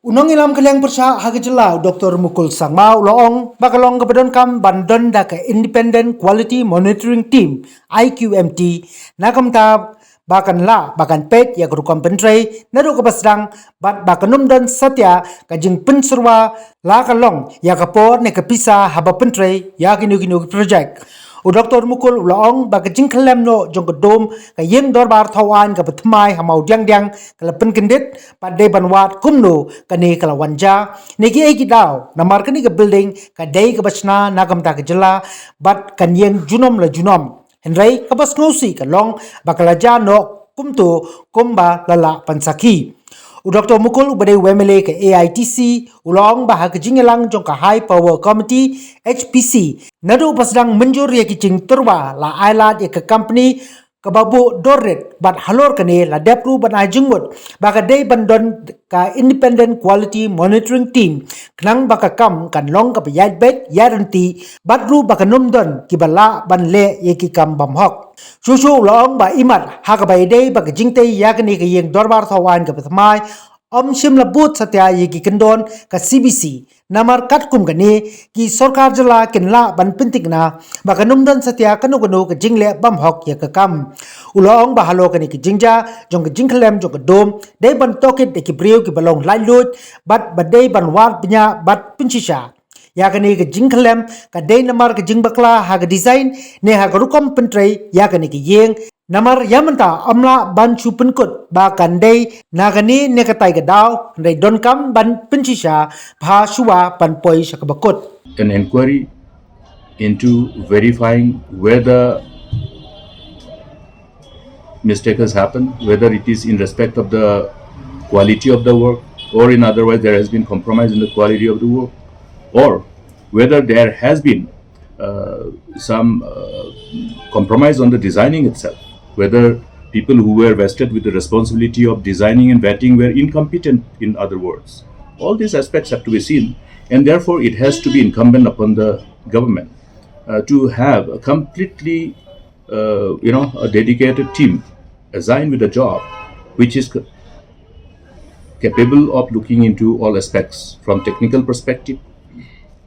Unang ilam kaliang persya haga jylla Dr. Mukul sangmau loong bakalong ke Donkam bandon da ke Independent Quality Monitoring Team IQMT nakam tab bakan la bakan pet ya kerukam pentrai nadu ke basdang bat bakanum dan satya kajing pensurwa la kalong ya kapor ne kepisa haba pentrai ya ginu project u Dr. Mukul loong bakajing kalem no jong kedom ka yeng dorbar thawan ka betmai hamau diang kalapen kendit pada banwat kumno kani kalawanja negi eki daw namar kani ke building ka dai ke basna nagam ta ke jylla bat kan yeng junom la junom henrai ka bas nosi ka long bakalaja no kumto kumba lala pansaki u Dr. Mukul ubade wemele ke AITC ulong bah ke jingelang jong ka High Power Committee HPC nadu pasdang menjur ye kicing turwa la ailat ye ke company kebabu doret bat halor kene la depru ban ajungmut baka day bandon ka Independent Quality Monitoring Team knang baka kam kan long ka payat bet yaranti batru baka numdon kibala ban le ye ki kam bam hok susu long ba imat ha ka bay day baka jingte yakni ka yeng dorbar thawan ka patmai om shim labut satya ye ki kendon ka CBC namar katkum gani ki sarkar jylla kenla ban pentikna baka numdan satya kanu ke jingle bam hok ya ka kam ulong bahalo kani ki jingja jong ke jingklem jong ke dom dei ban tokit de ki breu ki balong lai lut bat badei ban wat pnya bat pinchisha ya kani ke jingklem ka dei namar ke jingbakla ha ke design ne ha ke rukom pentrai ya kani ke yeng namar yamanta amla ban chu penkut ba kandai nagani ne katai ga daw ndai Donkam ban pinchisha bha shuwa ban poi shakabakut an inquiry into verifying whether mistake has happened, whether it is in respect of the quality of the work, or in otherwise there has been compromise in the quality of the work, or whether there has been some compromise on the designing itself, whether people who were vested with the responsibility of designing and vetting were incompetent, in other words. All these aspects have to be seen, and therefore it has to be incumbent upon the government to have a completely a dedicated team assigned with a job which is capable of looking into all aspects from technical perspective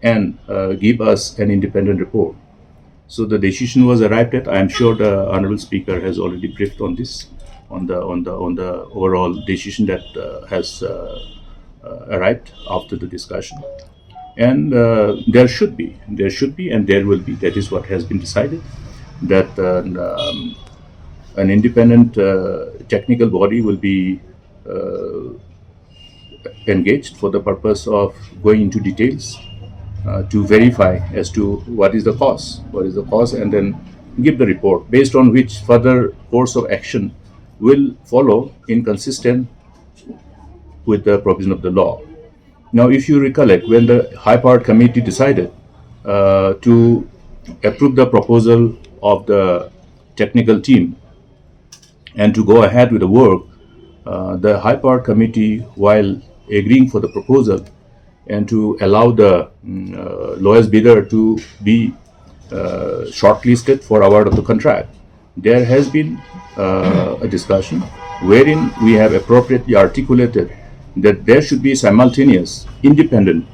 and give us an independent report. So the decision was arrived at. I am sure the honorable speaker has already briefed on this, on the overall decision that has arrived after the discussion. And there should be, and there will be. That is what has been decided. That an independent technical body will be engaged for the purpose of going into details to verify as to what is the cause, and then give the report, based on which further course of action will follow inconsistent with the provision of the law. Now, if you recollect, when the high-powered committee decided to approve the proposal of the technical team and to go ahead with the work, the high-powered committee, while agreeing for the proposal and to allow the lowest bidder to be shortlisted for award of the contract, there has been a discussion wherein we have appropriately articulated that there should be simultaneous independent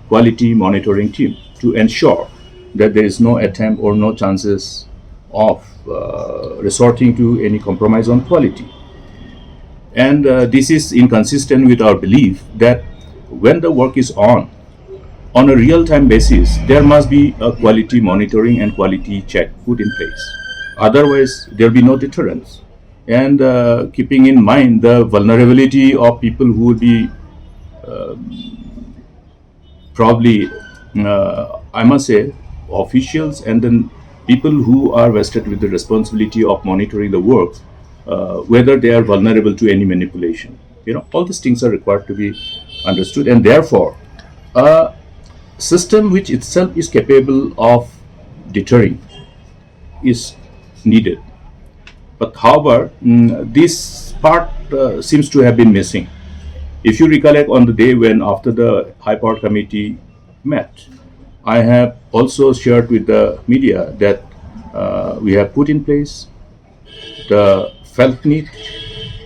quality monitoring team to ensure that there is no attempt or no chances of resorting to any compromise on quality. And this is inconsistent with our belief that when the work is on a real-time basis, there must be a quality monitoring and quality check put in place. Otherwise, there will be no deterrence. And keeping in mind the vulnerability of people who will be probably, I must say, officials and then people who are vested with the responsibility of monitoring the work, whether they are vulnerable to any manipulation. All these things are required to be understood, and therefore a system which itself is capable of deterring is needed. But however, this part seems to have been missing. If you recollect, on the day when after the High Power Committee met, I have also shared with the media that we have put in place the felt need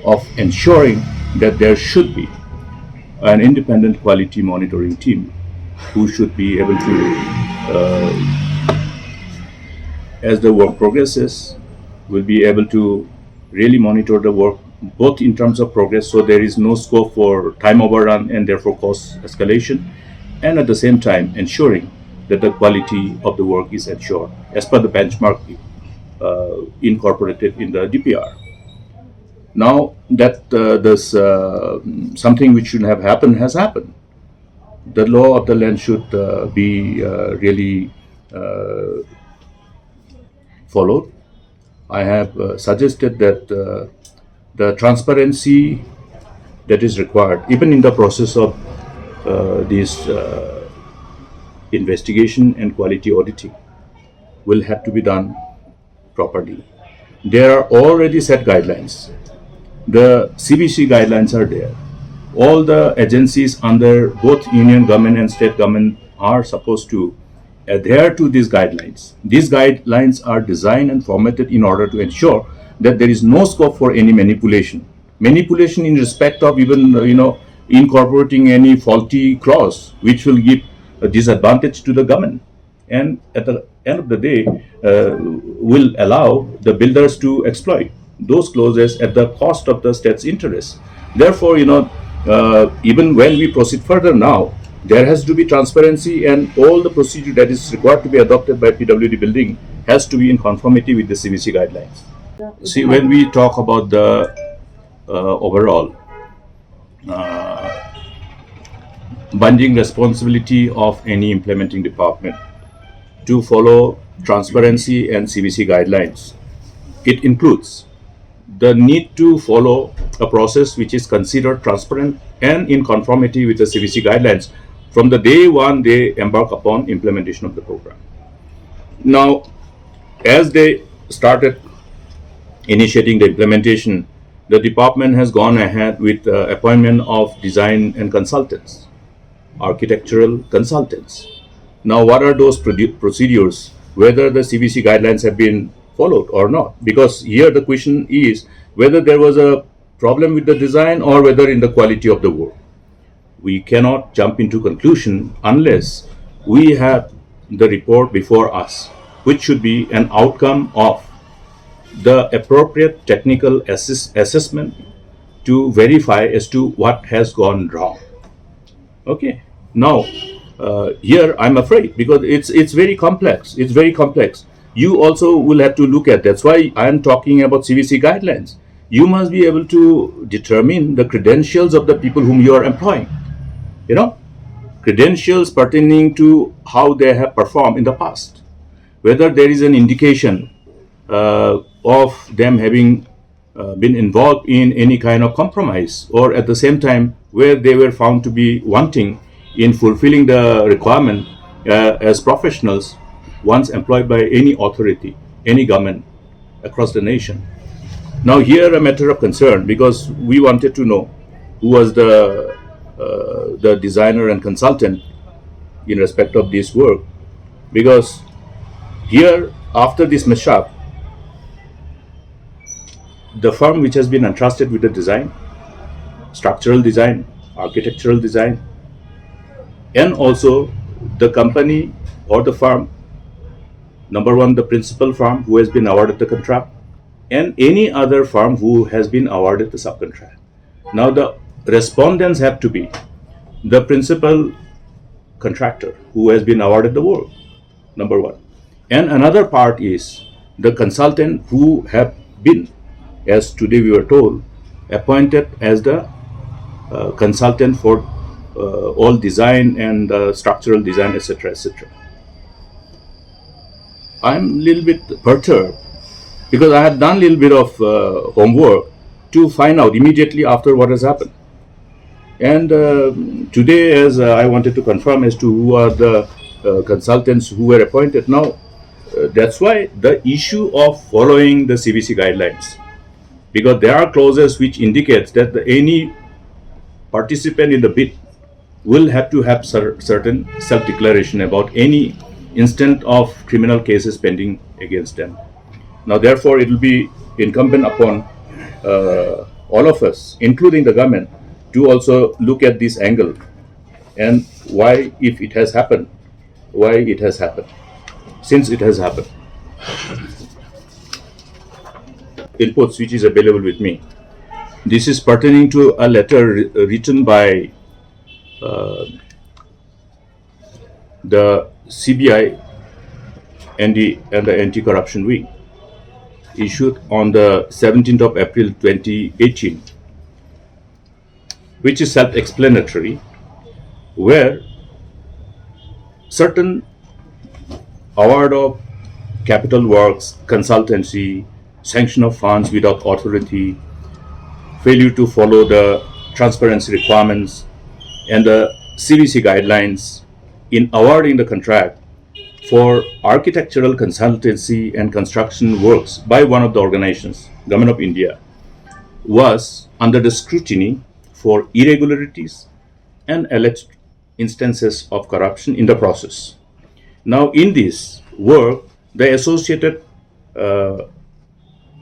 of ensuring that there should be an independent quality monitoring team who should be able to, as the work progresses, will be able to really monitor the work both in terms of progress, so there is no scope for time overrun and therefore cost escalation, and at the same time ensuring that the quality of the work is ensured as per the benchmark incorporated in the DPR. Now that this something which should have happened has happened. The law of the land should be really followed. I have suggested that the transparency that is required, even in the process of this investigation and quality auditing, will have to be done properly. There are already set guidelines. The CBC guidelines are there. All the agencies under both union government and state government are supposed to adhere to these guidelines. These guidelines are designed and formatted in order to ensure that there is no scope for any manipulation. Manipulation in respect of even incorporating any faulty clause which will give a disadvantage to the government, and at the end of the day will allow the builders to exploit those clauses at the cost of the state's interests. Therefore, even when we proceed further now, there has to be transparency, and all the procedure that is required to be adopted by PWD building has to be in conformity with the CBC guidelines. See, when we talk about the overall binding responsibility of any implementing department to follow transparency and CBC guidelines, it includes the need to follow a process which is considered transparent and in conformity with the CBC guidelines from the day one they embark upon implementation of the program. Now, as they started initiating the implementation, the department has gone ahead with appointment of design and consultants, architectural consultants. Now, what are those procedures, whether the CBC guidelines have been followed or not? Because here the question is whether there was a problem with the design or whether in the quality of the work. We cannot jump into conclusion unless we have the report before us, which should be an outcome of the appropriate technical assessment to verify as to what has gone wrong. Okay. Now, here I'm afraid because it's very complex. It's very complex. You also will have to look at. That's why I'm talking about CBC guidelines. You must be able to determine the credentials of the people whom you are employing. Credentials pertaining to how they have performed in the past. Whether there is an indication of them having been involved in any kind of compromise, or at the same time where they were found to be wanting in fulfilling the requirement as professionals once employed by any authority, any government across the nation. Now here a matter of concern, because we wanted to know who was the designer and consultant in respect of this work, because here after this mishap, the firm which has been entrusted with the design, structural design, architectural design, and also the company or the firm, number one, the principal firm who has been awarded the contract, and any other firm who has been awarded the subcontract. Now the respondents have to be the principal contractor who has been awarded the work, number one. And another part is the consultant who have been, as today we were told, appointed as the consultant for all design and structural design, etc., etc. I'm a little bit perturbed because I had done a little bit of homework to find out immediately after what has happened. And today, as I wanted to confirm as to who are the consultants who were appointed. Now, that's why the issue of following the CBC guidelines, because there are clauses which indicates that any participant in the bid will have to have certain self-declaration about any instant of criminal cases pending against them. Now, therefore, it will be incumbent upon all of us, including the government, to also look at this angle and why, if it has happened, why it has happened, since it has happened. Inputs which is available with me. This is pertaining to a letter written by the CBI and the Anti-Corruption Wing, issued on the 17th of April 2018, which is self-explanatory, where certain award of capital works, consultancy, sanction of funds without authority, failure to follow the transparency requirements and the CBC guidelines in awarding the contract for architectural consultancy and construction works by one of the organizations, Government of India, was under the scrutiny for irregularities and alleged instances of corruption in the process. Now, in this work, the associated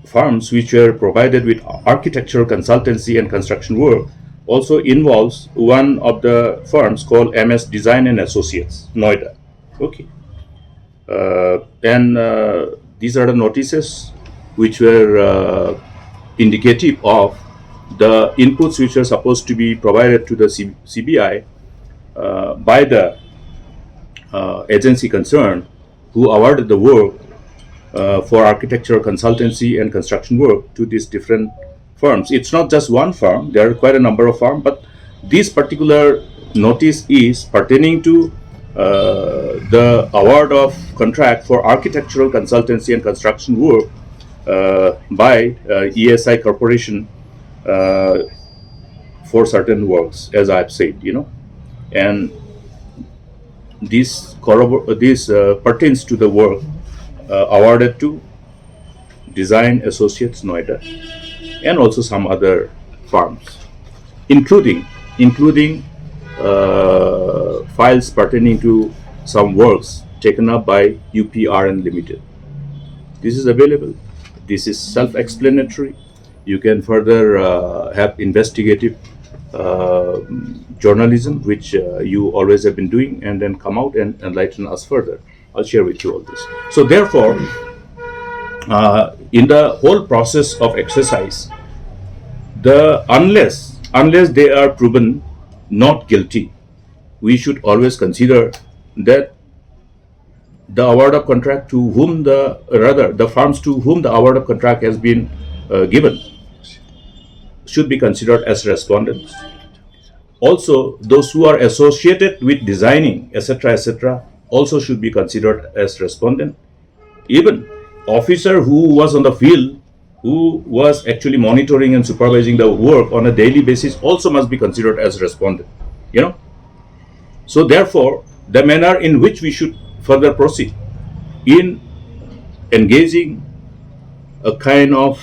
firms which were provided with architectural consultancy and construction work also involves one of the firms called MS Design and Associates, Noida. Okay. And these are the notices which were indicative of the inputs which are supposed to be provided to the CBI by the agency concerned, who awarded the work for architectural consultancy and construction work to these different firms. It's not just one firm, there are quite a number of firms, but this particular notice is pertaining to the award of contract for architectural consultancy and construction work by ESI Corporation for certain works, as I've said, and this pertains to the work awarded to Design Associates Noida and also some other firms, including files pertaining to some works taken up by UPRN Limited. This is available. This is self-explanatory. You can further have investigative journalism, which you always have been doing, and then come out and enlighten us further. I'll share with you all this. So therefore, in the whole process of exercise, unless they are proven not guilty, we should always consider that the award of contract to whom the firms to whom the award of contract has been given should be considered as respondents. Also, those who are associated with designing, etc., also should be considered as respondent. Even officer who was on the field, who was actually monitoring and supervising the work on a daily basis, also must be considered as respondent. So therefore, the manner in which we should further proceed in engaging a kind of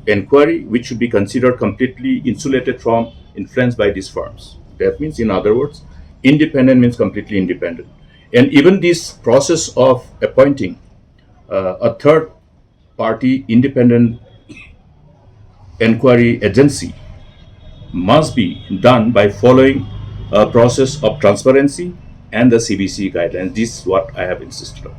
inquiry which should be considered completely insulated from influence by these firms. That means, in other words, independent means completely independent. And even this process of appointing a third party independent inquiry agency must be done by following a process of transparency and the CBC guidelines. This is what I have insisted on.